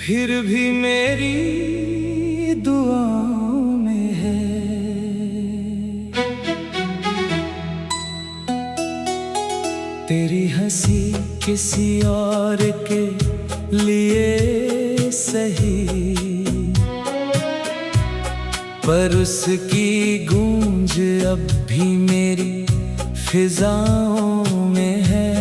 फिर भी मेरी दुआओं में है। तेरी हंसी किसी और के लिए सही, पर उसकी गूंज अब भी मेरी फिजाओं में है।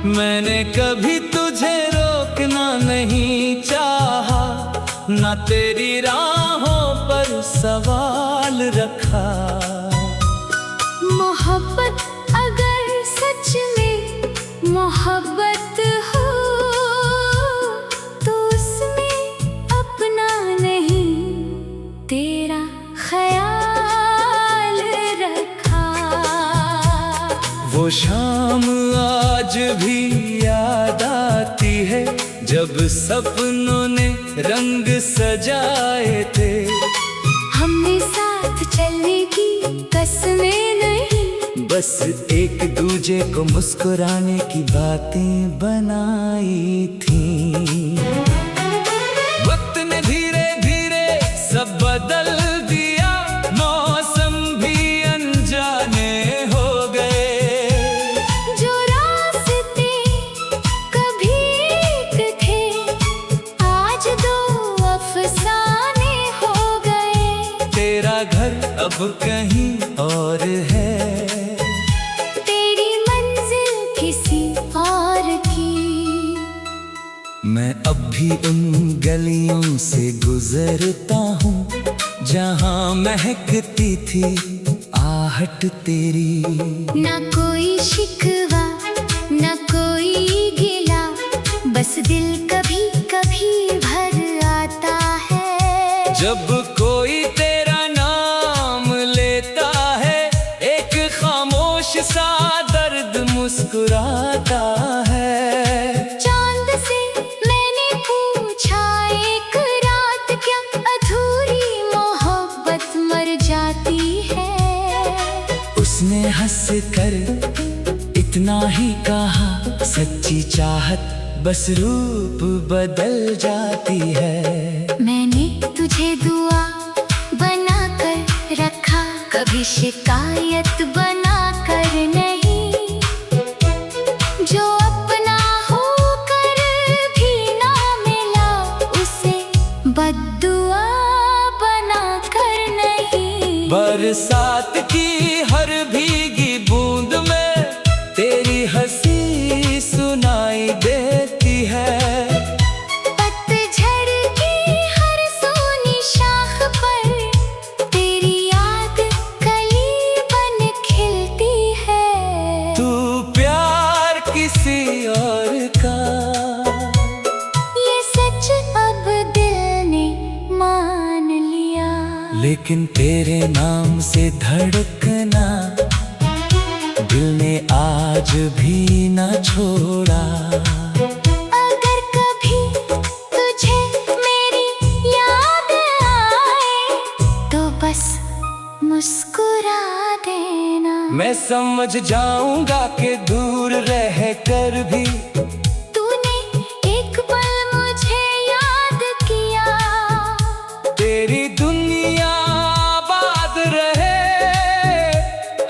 मैंने कभी तुझे रोकना नहीं चाहा, ना तेरी राहों पर सवाल रखा। मोहब्बत अगर सच में मोहब्बत हो तो उसमें अपना नहीं तेरा ख्याल रखा। वो शाम आज भी याद आती है जब सपनों ने रंग सजाए थे। हमने साथ चलने की कसमें नहीं, बस एक दूजे को मुस्कुराने की बातें बनाई थी। वक्त ने धीरे धीरे सब बदल दिया, मौसम भी अनजाने हो गए। जो रास्ते कभी एक थे आज दो अफसाने हो गए। तेरा घर अब कहीं और है, तेरी मंजिल किसी और की। मैं अब भी उन गलियों से गुजरता हूँ जहाँ महकती थी आहट तेरी। ना कोई शिकवा ना कोई गिला, बस दिल कभी कभी भर आता है। जब कोई तेरा नाम लेता है, एक खामोश सा दर्द मुस्कुराता है। चांद से मैंने पूछा एक रात, क्या अधूरी मोहब्बत मर जाती है? उसने हंस कर इतना ही कहा, सच्ची चाहत बस रूप बदल जाती है। मैंने तुझे दुआ बना कर रखा, कभी शिकायत बना कर नहीं। जो अपना होकर भी ना मिला, उसे बद्दुआ बना कर नहीं। बरसात की हर भीगी बूंद में तेरी हंसी सुनाई देती है। पतझड़ की हर सोनी शाख पर तेरी याद कली बन खिलती है। तू प्यार किसी और का, ये सच अब दिल ने मान लिया। लेकिन तेरे नाम से धड़कना दिल ने आज भी न छोड़ा। अगर कभी तुझे मेरी याद आए तो बस मुस्कुरा देना। मैं समझ जाऊंगा कि दूर रह कर भी तूने एक पल मुझे याद किया। तेरी दुनिया आबाद रहे,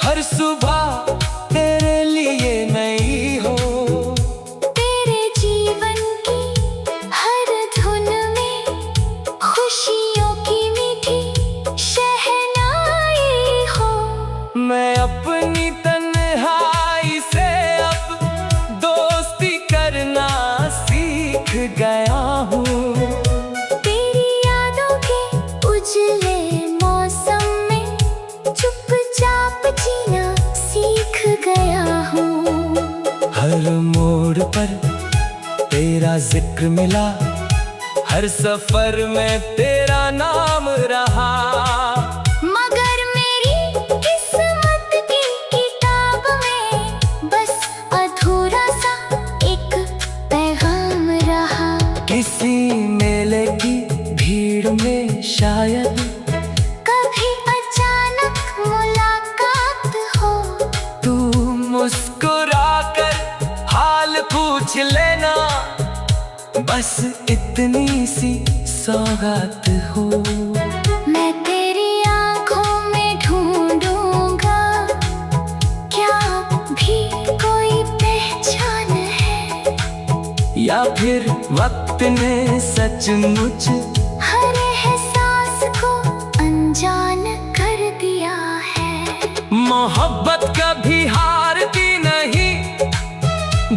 हर सुबह तेरे लिए नई हो। तेरे जीवन की हर धुन में खुशियों की मीठी शहनाई हो। मैं अपनी तन्हाई से अब दोस्ती करना सीख गया हूँ। तेरी यादों के उजले मौसम में चुपचाप जीना सीख गया हूँ। हर मोड़ पर तेरा जिक्र मिला, हर सफर में तेरा नाम रहा। मगर मेरी किस्मत की किताब में बस अधूरा सा एक पैगाम रहा। किसी मेले की भीड़ में शायद कभी अचानक मुलाकात हो, तू मुस्कुरा कर हाल पूछ लेना। बस इतनी सी सौगात हो। मैं तेरी आंखों में ढूंढूंगा, क्या भी कोई पहचान है, या फिर वक्त ने सचमुच हर एहसास को अनजान कर दिया है। मोहब्बत कभी हारती नहीं,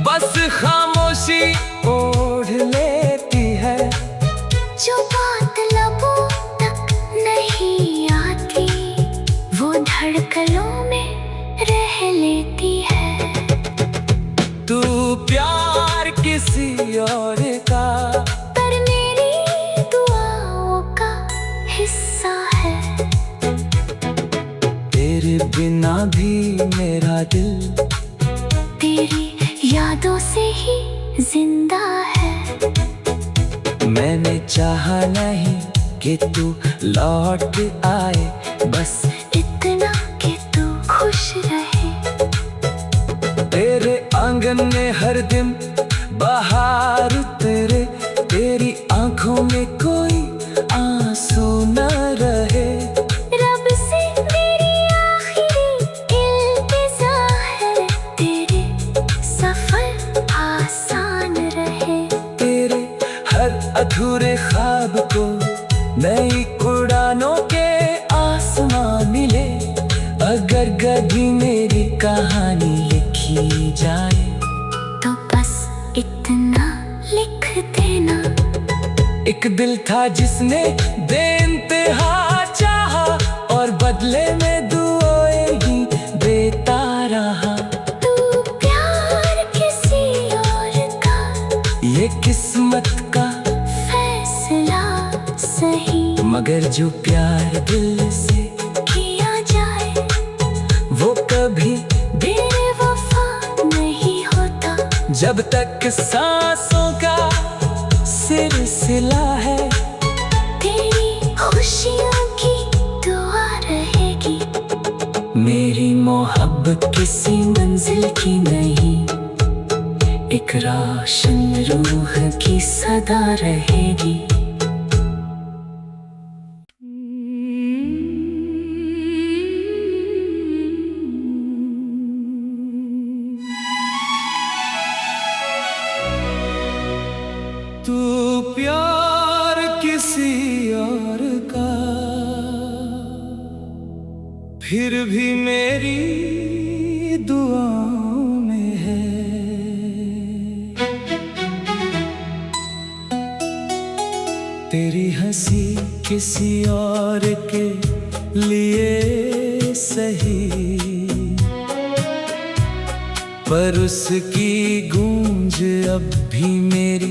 बस खामोशी ओढ़ लेती है। जो बात लबों तक नहीं आती, वो धड़कनों में रह लेती है। तू प्यार किसी और का, पर मेरी दुआओं का हिस्सा है। तेरे बिना भी मेरा दिल तेरी यादों से ही जिंदा है। मैंने चाहा नहीं कि तू लौट आए, बस इतना कि तू खुश रहे। तेरे आंगन में हर दिन बाहर उतरे, तेरी आंखों में कोई आंसू न रहे। रब से मेरी आखिरी इल्तिजा है, तेरे सफर आसान रहे। तेरे हर अधूरे ख्वाब को नई उड़ानों के आसमां मिले। अगर कभी मेरी कहानी लिखी जाए, तो बस इतना लिख देना। एक दिल था जिसने बेइंतहा चाहा, और बदले में दुआएं ही देता रहा। तू प्यार किसी और का, ये किस्मत का फैसला सही। मगर जो प्यार दिल से किया जाए, वो कभी बेवफा नहीं होता। जब तक सांसों का सिलसिला है, तेरी खुशियों की दुआ रहेगी। मेरी मोहब्बत किसी मंजिल की नहीं, एक रोशन रूह की सदा रहेगी। तू प्यार किसी और का, फिर भी मेरी दुआओं में है। तेरी हंसी किसी और के लिए सही, पर उसकी गूंज अब भी मेरी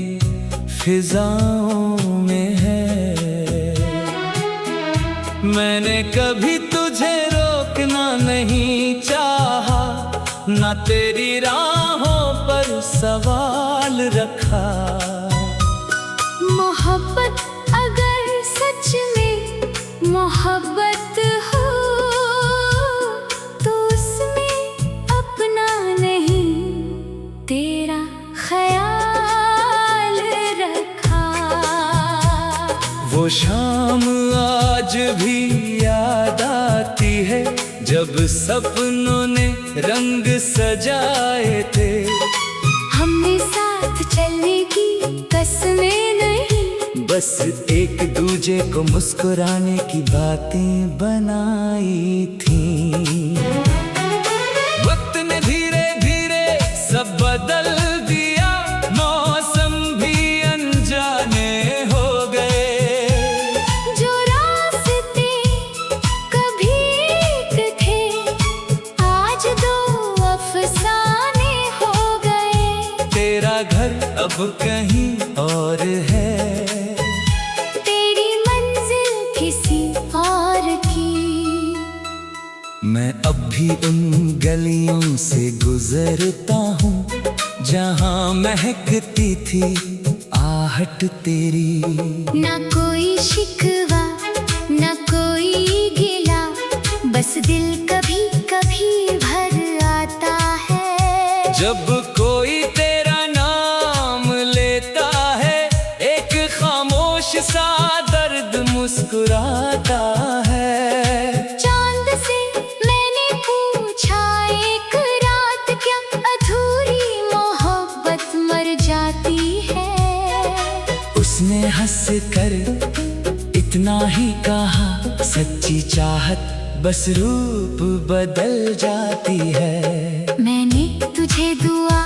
फिजाओं में है। मैंने कभी तुझे रोकना नहीं चाहा, ना तेरी राहों पर सवाल रखा। मोहब्बत अगर सच में मोहब्बत हो, तो उसमें अपना नहीं तेरा ख्याल रखा। वो शाम आज भी याद आती है, जब सपनों ने रंग सजाए थे। हमने साथ चलने की कसमें नहीं, बस एक दूजे को मुस्कुराने की बातें बनाई थी। वक्त ने धीरे धीरे सब बदल दिया, मौसम भी अनजाने हो गए। जो रास्ते कभी एक थे, आज दो अफसाने हो गए। तेरा घर अब कहीं और है, तेरी मंजिल किसी और की। मैं अब भी उन गलियों से गुजरता हूँ, जहाँ महकती थी आहट तेरी। ना कोई शिकवा ना कोई गिला, बस दिल कभी कभी भर आता है। जब कोई तेरा नाम लेता है, मुस्कुराता है। चांद से मैंने पूछा एक रात, क्या अधूरी मोहब्बत मर जाती है? उसने हंस कर इतना ही कहा, सच्ची चाहत बस रूप बदल जाती है। मैंने तुझे दुआ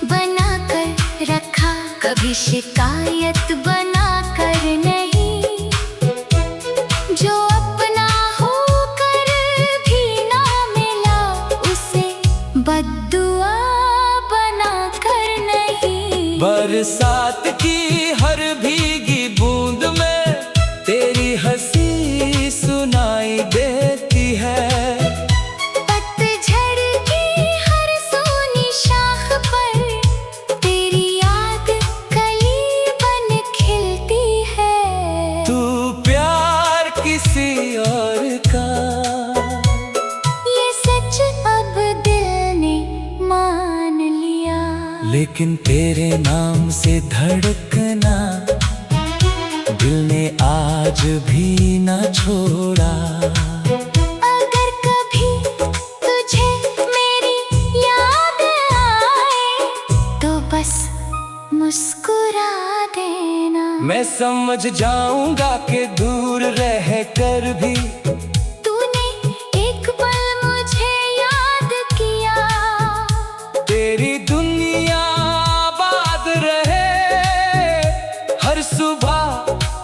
बना कर रखा, कभी शिकायत बना कर नहीं। जो अपना होकर भी ना मिला, उसे बद्दुआ बना कर नहीं। बरसात की हर भीगी बूंद में तेरी हंसी सुनाई देती है। पतझड़ की हर सोनी शाख पर तेरी याद कली बन खिलती है। तू प्यार किसी और का, ये सच अब दिल ने मान लिया। लेकिन तेरे नाम से धड़कना दिल ने आज भी न छोड़ा। अगर कभी तुझे मेरी याद आए, तो बस मुस्कुरा देना। मैं समझ जाऊंगा कि दूर रह कर भी तूने एक पल मुझे याद किया। तेरी दुनिया आबाद रहे, हर सुबह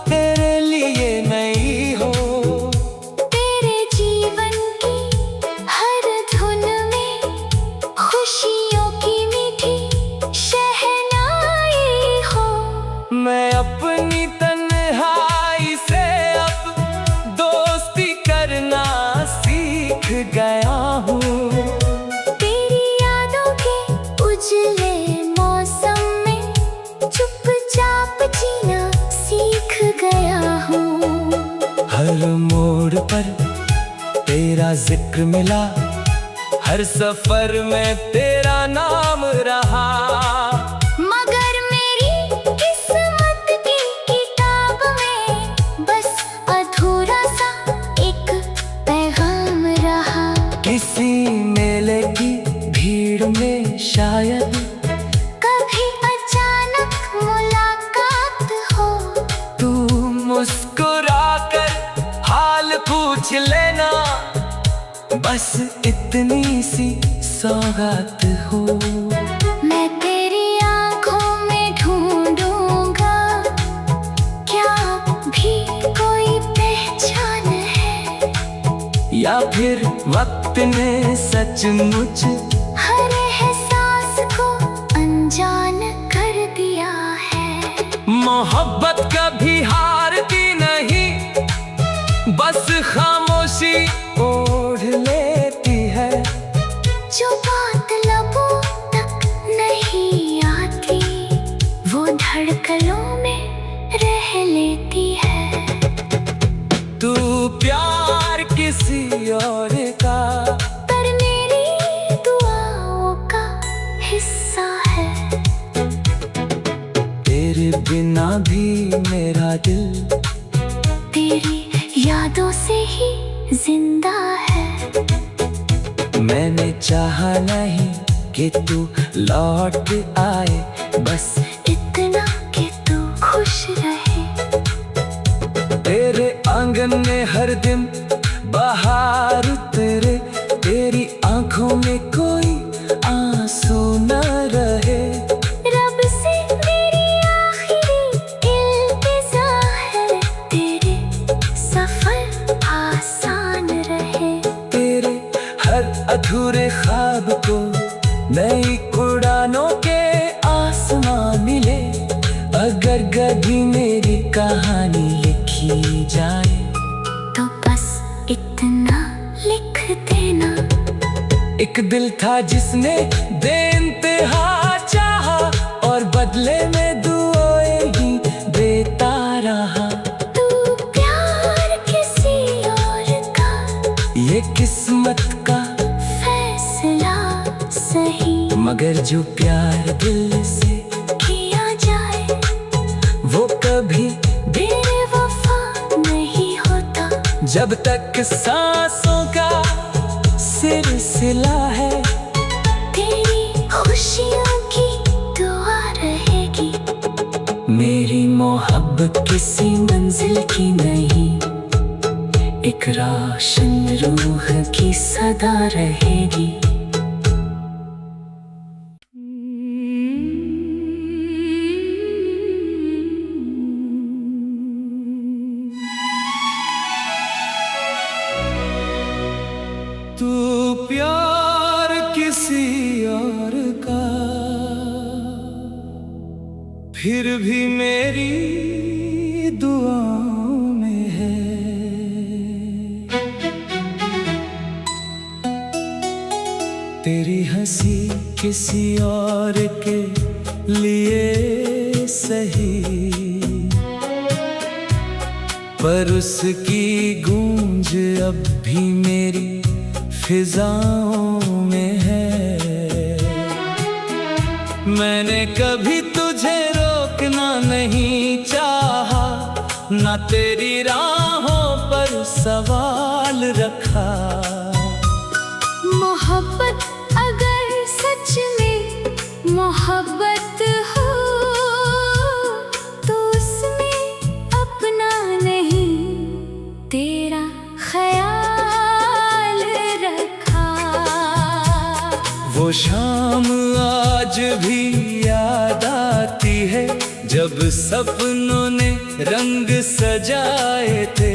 तेरे लिए नई हो। तेरे जीवन की हर धुन में खुशियों की मीठी शहनाई हो। मैं अपनी तन्हाई से अब दोस्ती करना सीख गया हूँ। तेरी यादों के उजले मौसम में चुपचाप जीना सीख गया हूँ। हर मोड़ पर तेरा जिक्र मिला, हर सफर में तेरा नाम रहा। मगर मेरी किस्मत की किताब में बस अधूरा सा एक पैगाम रहा। किसी मेले की भीड़ में शायद कभी अचानक मुलाकात हो, तू मुस्कुरा कर हाल पूछ लेना, बस इतनी सी सौगात हो। मैं तेरी आंखों में ढूंढूंगा, क्या भी कोई पहचान है? या फिर वक्त ने सचमुच हर एहसास को अनजान कर दिया है। मोहब्बत कभी हारती नहीं, बस खामोशी ओढ़ लेती है। जो बात लबों तक नहीं आती, वो धड़कनों में रह लेती है। तू प्यार किसी और का, पर मेरी दुआओं का हिस्सा है। तेरे बिना भी मेरा दिल तेरी यादों से ही जिंदा है। मैंने चाहा नहीं कि तू लौट आए, बस इतना कि तू खुश रहे। तेरे आंगन में हर दिन बाहर उतरे, तेरी आंखों में कोई आंसू न रहे। रब से मेरी आखिरी इल्तिजा है, तेरे सफर आसान रहे। तेरे हर अधूरे ख्वाब को नई उड़ानों के आसमां मिले। अगर कभी मेरी कहानी लिखी जाए, तो बस इतना लिख देना। एक दिल था जिसने बेइंतहा चाहा, और बदले में दुआएं ही देता रहा। तू प्यार किसी और का, ये किस्मत का फैसला सही। मगर जो प्यार दिल से किया जाए, वो कभी बेवफा नहीं जब तक सांसों का सिलसिला है, तेरी खुशियों की दुआ रहेगी। मेरी मोहब्बत किसी मंजिल की नहीं, एक रोशन रूह की सदा रहेगी। तू प्यार किसी और का, फिर भी मेरी दुआओं में है। तेरी हंसी किसी और के लिए सही, पर उसकी गूंज अब भी मेरी फिजाओं में है। मैंने कभी तुझे रोकना नहीं चाहा, ना तेरी राहों पर सवाल रखा। मोहब्बत अगर सच में मोहब्बत हो, तो उसमें अपना नहीं तेरा ख्याल रखा। वो शाम आज भी याद आती है, जब सपनों ने रंग सजाए थे।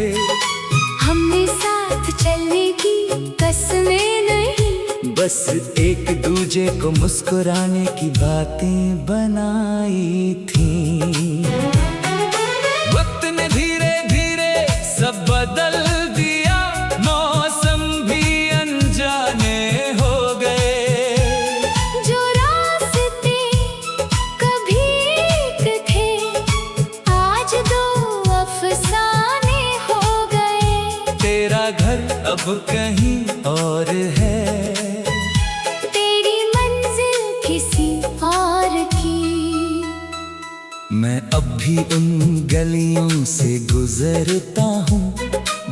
हमने साथ चलने की कसमें नहीं, बस एक दूजे को मुस्कुराने की बातें बनाई थी। वक्त ने धीरे धीरे सब बदल दिया, मौसम भी अनजाने हो गए। जो रास्ते कभी एक थे, आज दो अफसाने हो गए। तेरा घर अब कहीं और है, तेरी मंजिल किसी और की। मैं अब भी उन गलियों से गुजरता हूँ,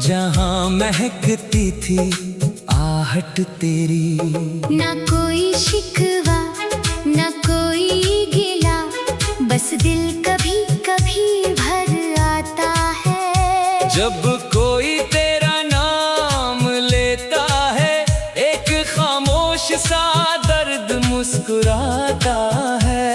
जहाँ महकती थी आहट तेरी। ना कोई शिकवा ना कोई गिला, बस दिल कभी कभी भर आता है। जब कोई तेरा नाम लेता है, एक खामोश सा दर्द मुस्कुराता है।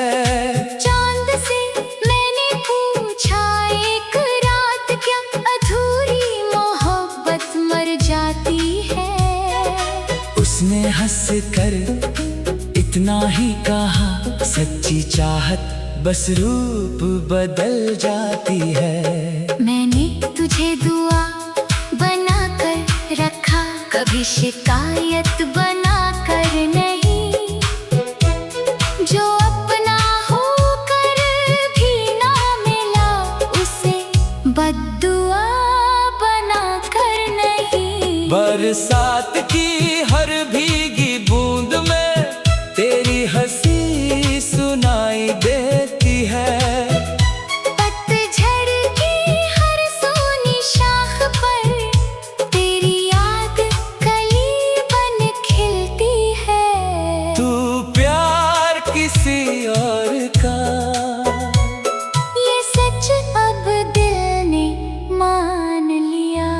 चांद से मैंने पूछा एक रात, क्या अधूरी मोहब्बत मर जाती है? उसने हंस कर इतना ही कहा, सच्ची चाहत बस रूप बदल जाती है। मैंने तुझे दुआ बना कर रखा, कभी शिकायत बना कर नहीं। जो अपना होकर भी ना मिला, उसे बद्दुआ बना कर नहीं। बरसात की हर भीगी बूंद में तेरी हंसी सुनाई देती है। पतझड़ की हर सोनी शाख पर तेरी याद कली बन खिलती है। तू प्यार किसी और का, ये सच अब दिल ने मान लिया।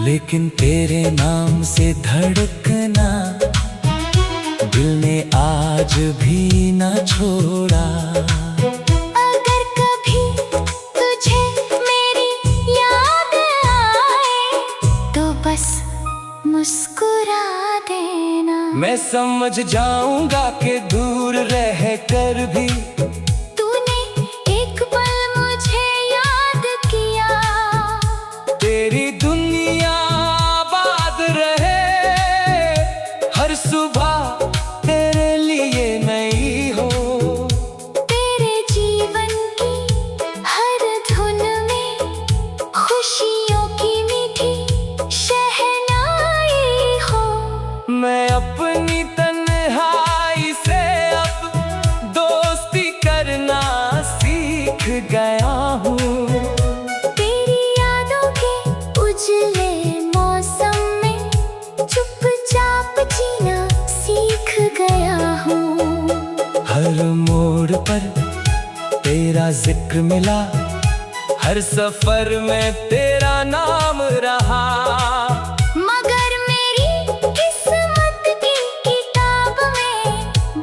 लेकिन तेरे नाम से धड़कना दिल ने आज भी न छोड़ा। अगर कभी तुझे मेरी याद आए, तो बस मुस्कुरा देना। मैं समझ जाऊंगा कि दूर रह कर भी तूने एक पल मुझे याद किया। तेरी दुनिया आबाद रहे, हर सुबह तेरे लिए नई हो। तेरे जीवन की हर धुन में खुशियों की मीठी शहनाई हो। मैं अपनी तन्हाई से अब दोस्ती कर मोड़ पर तेरा जिक्र मिला, हर सफर में तेरा नाम रहा। मगर मेरी किस्मत की किताब में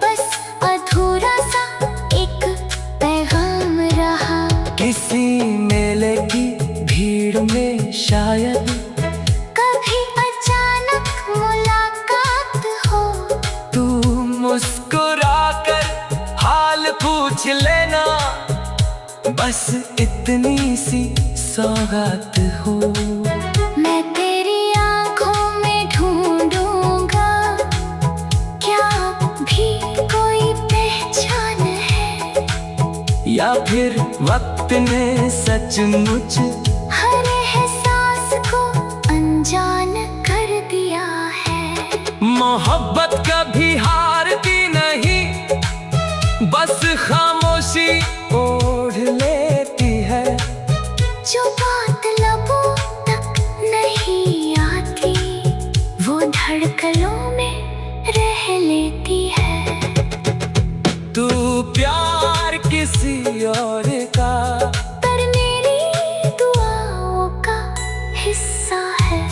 बस अधूरा सा एक पैगाम रहा। किसी मेले की भीड़ में शायद कभी अचानक मुलाकात हो, तू मुस्कुराकर हाल पूछ लेना, बस इतनी सी सौगात हो। मैं तेरी आंखों में ढूंढूंगा, क्या भी कोई पहचान है, या फिर वक्त ने सचमुच हर एहसास को अनजान कर दिया है। मोहब्बत कभी हारती नहीं, बस खामोशी ओढ़ लेती है। जो बात लबों तक नहीं आती, वो धड़कनों में रह लेती है। तू प्यार किसी और का, पर मेरी दुआओं का हिस्सा है।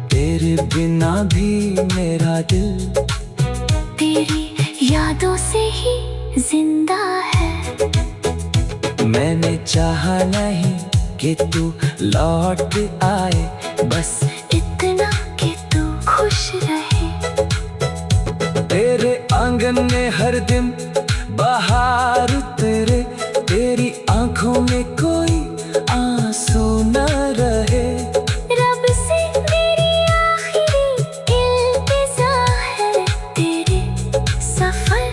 तेरे बिना भी मेरा दिल तेरी यादों से ही जिंदा है। मैंने चाहा नहीं कि तू लौट आए, बस इतना कि तू खुश रहे। तेरे आंगन में हर दिन बाहर उतरे, तेरी आंखों में कोई आंसू न रहे। रब से मेरी आखिरी इल्तिजा है, तेरे सफर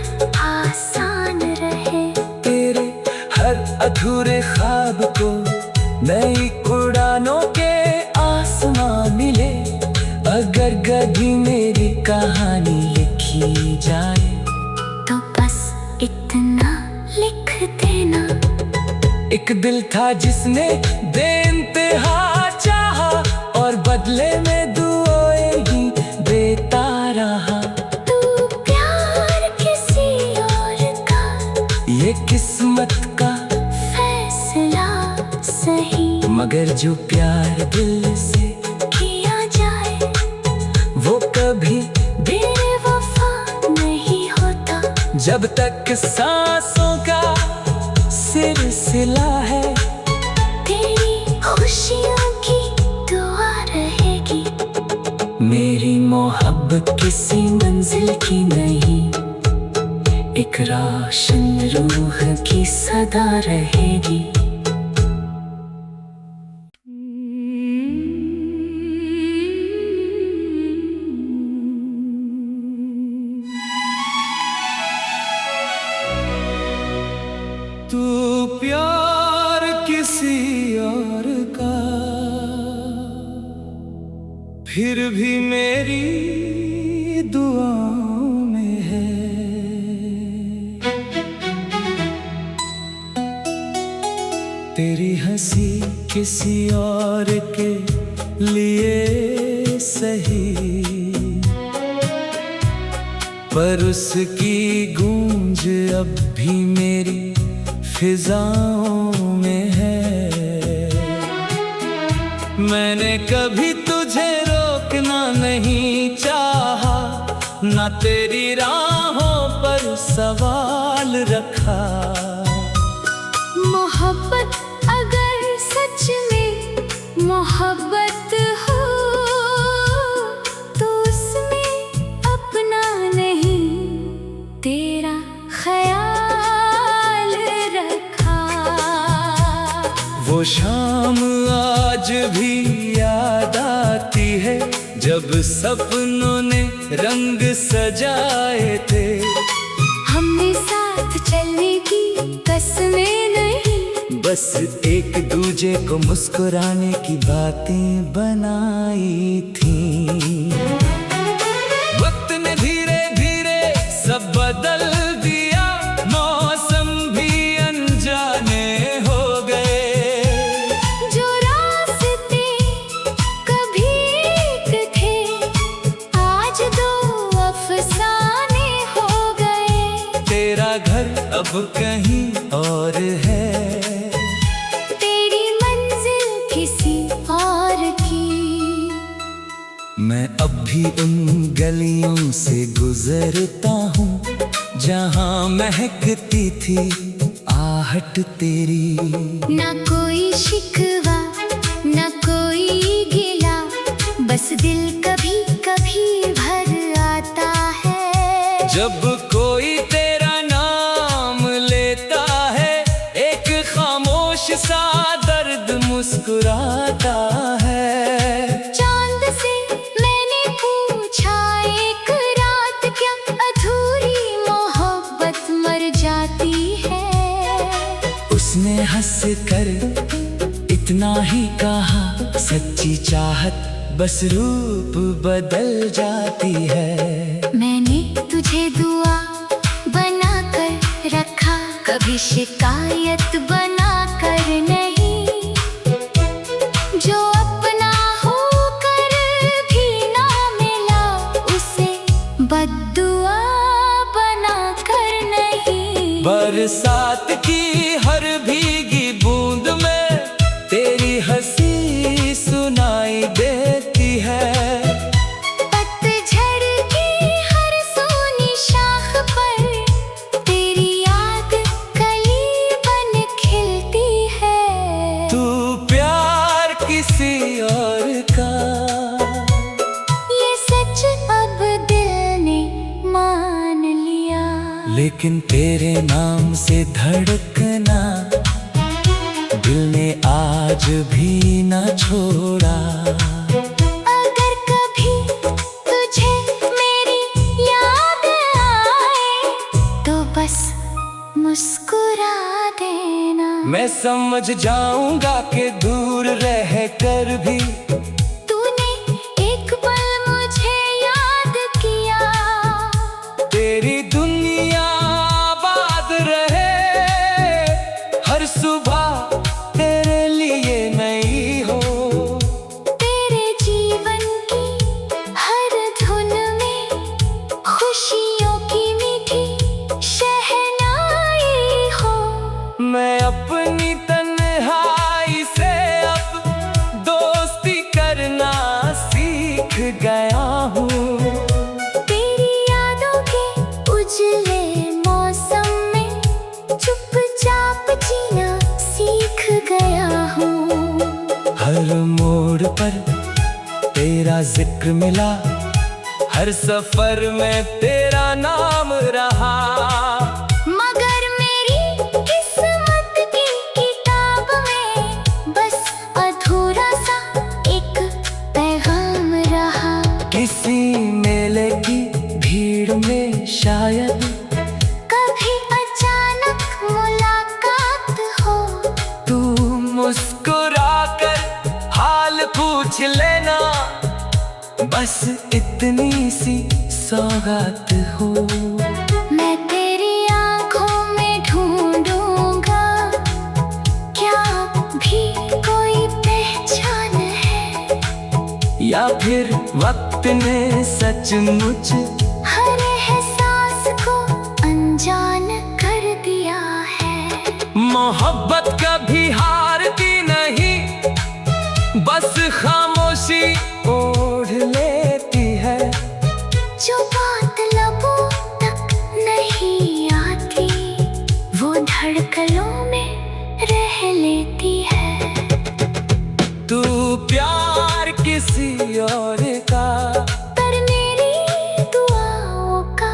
आसान रहे। तेरे हर अधूरे ख्वाब को नई उड़ानों के आसमां मिले। अगर कभी मेरी कहानी लिखी जाए, तो बस इतना लिख देना। एक दिल था जिसने बेइंतहा चाहा, और बदले में दुआएं ही देता रहा। तू प्यार किसी और का, ये किस्मत का फैसला सही। मगर जो प्यार दिल से किया जाए, वो कभी बेवफा नहीं होता। जब तक सांसों का सिलसिला है, तेरी खुशियों की दुआ रहेगी। मेरी मोहब्बत किसी मंजिल की नहीं, एक रोशन रूह की सदा रहेगी। तू प्यार किसी और का, फिर भी मेरी दुआओं में है। तेरी हंसी किसी और के लिए सही, पर उसकी गूंज अब भी मेरी फिजाओं में है। मैंने कभी तुझे रोकना नहीं चाहा, ना तेरी राहों पर सवाल रखा। मोहब्बत अगर सच में मोहब्बत हो, तो उसमें अपना नहीं तेरा ख्याल रखा। वो शाम आज भी याद आती है, जब सपनों ने रंग सजाए थे। हमने साथ चलने की कसमें नहीं, बस एक दूजे को मुस्कुराने की बातें बनाई थी। वक्त ने धीरे धीरे सब बदल दिया, मौसम भी अनजाने हो गए। जो रास्ते कभी एक थे, आज दो अफसाने हो गए। तेरा घर अब कहीं और है, तेरी मंजिल किसी और की। मैं अब भी उन गलियों से गुजरता हूँ जहाँ महकती थी आहट तेरी। ना कोई शिकवा ना कोई गिला, बस दिल कभी कभी भर आता है। जब कोई तेरा नाम लेता है, एक खामोश सा दर्द मुस्कुराता है। चांद से मैंने पूछा एक रात, क्या अधूरी मोहब्बत मर जाती है? उसने हंस कर इतना ही कहा, सच्ची चाहत बस रूप बदल जाती है। मैंने तुझे दुआ बना कर रखा, कभी शिकायत बना कर नहीं। जो अपना होकर भी ना मिला, उसे बद्दुआ बना कर नहीं। बरसात की हर भीगी बूंद में तेरी हंसी सुनाई देती है। पतझड़ की हर सोनी शाख पर तेरी याद कली बन खिलती है। तू प्यार किसी और का, ये सच अब दिल ने मान लिया। लेकिन तेरे नाम से धड़कना दिल ने आज भी न छोड़ा। अगर कभी तुझे मेरी याद आए, तो बस मुस्कुरा देना। मैं समझ जाऊंगा कि दूर रह कर भी तूने एक पल मुझे याद किया। तेरी दुनिया आबाद रहे, हर सुबह तेरे लिए नई हो। तेरे जीवन की हर धुन में खुशियों की मीठी शहनाई हो। मैं अपनी तन्हाई से अब दोस्ती करना सीख गया हूँ। तेरी यादों के उजले मौसम में चुपचाप जीना सीख गया हूँ। हर मोड़ पर तेरा जिक्र मिला, हर सफर में तेरा नाम रहा। मगर मेरी किस्मत की किताब में बस अधूरा सा एक पैगाम रहा। किसी मेले की भीड़ में शायद कभी अचानक मुलाकात हो, तू मुस्कुरा कर हाल पूछ लेना, बस इतनी सी सौगात हो। मैं तेरी आंखों में ढूंढूंगा, क्या भी कोई पहचान है? या फिर वक्त ने सचमुच हर एहसास को अनजान कर दिया है। मोहब्बत कभी हारती नहीं, बस खामोशी ओढ़ लेती है। जो बात लबों तक नहीं आती, वो धड़कनों में रह लेती है। तू प्यार किसी और का, पर मेरी दुआओं का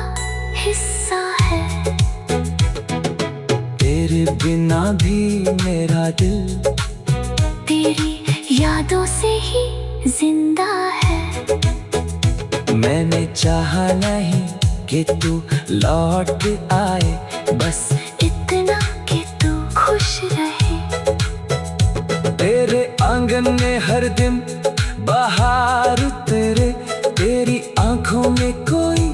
हिस्सा है। तेरे बिना भी मेरा दिल तेरी यादों से ही जिंदा है। मैंने चाहा नहीं कि तू लौट आए, बस इतना कि तू खुश रहे। तेरे आंगन में हर दिन बाहर उतरे, तेरी आंखों में कोई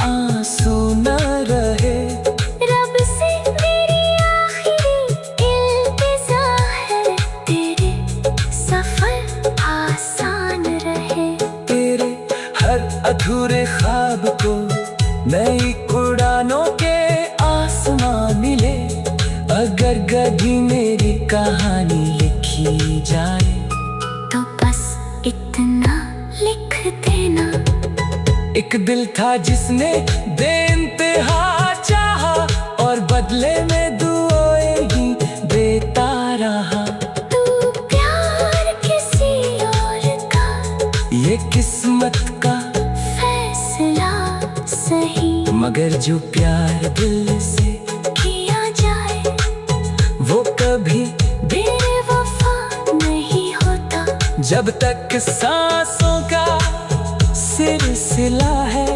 आंसू न रहे। रब से मेरी आखिरी इल्तिजा है, तेरे सफर आसान रहे। तेरे हर अधूरे ख्वाब को नई उड़ानों के एक दिल था जिसने बेइंतहा चाहा और बदले में दुआएं ही देता रहा। तू प्यार किसी और का, ये किस्मत का फैसला सही, मगर जो प्यार दिल से किया जाए वो कभी बेवफा नहीं होता। जब तक सांसों का सिलसिला है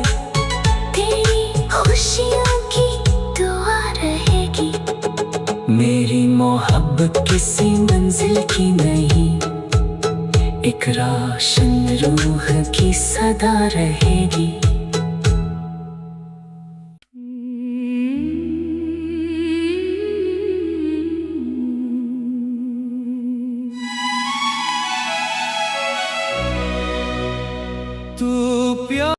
तेरी खुशियों की दुआ रहेगी। मेरी मोहब्बत किसी मंजिल की नहीं, एक रोशन रूह की सदा रहेगी।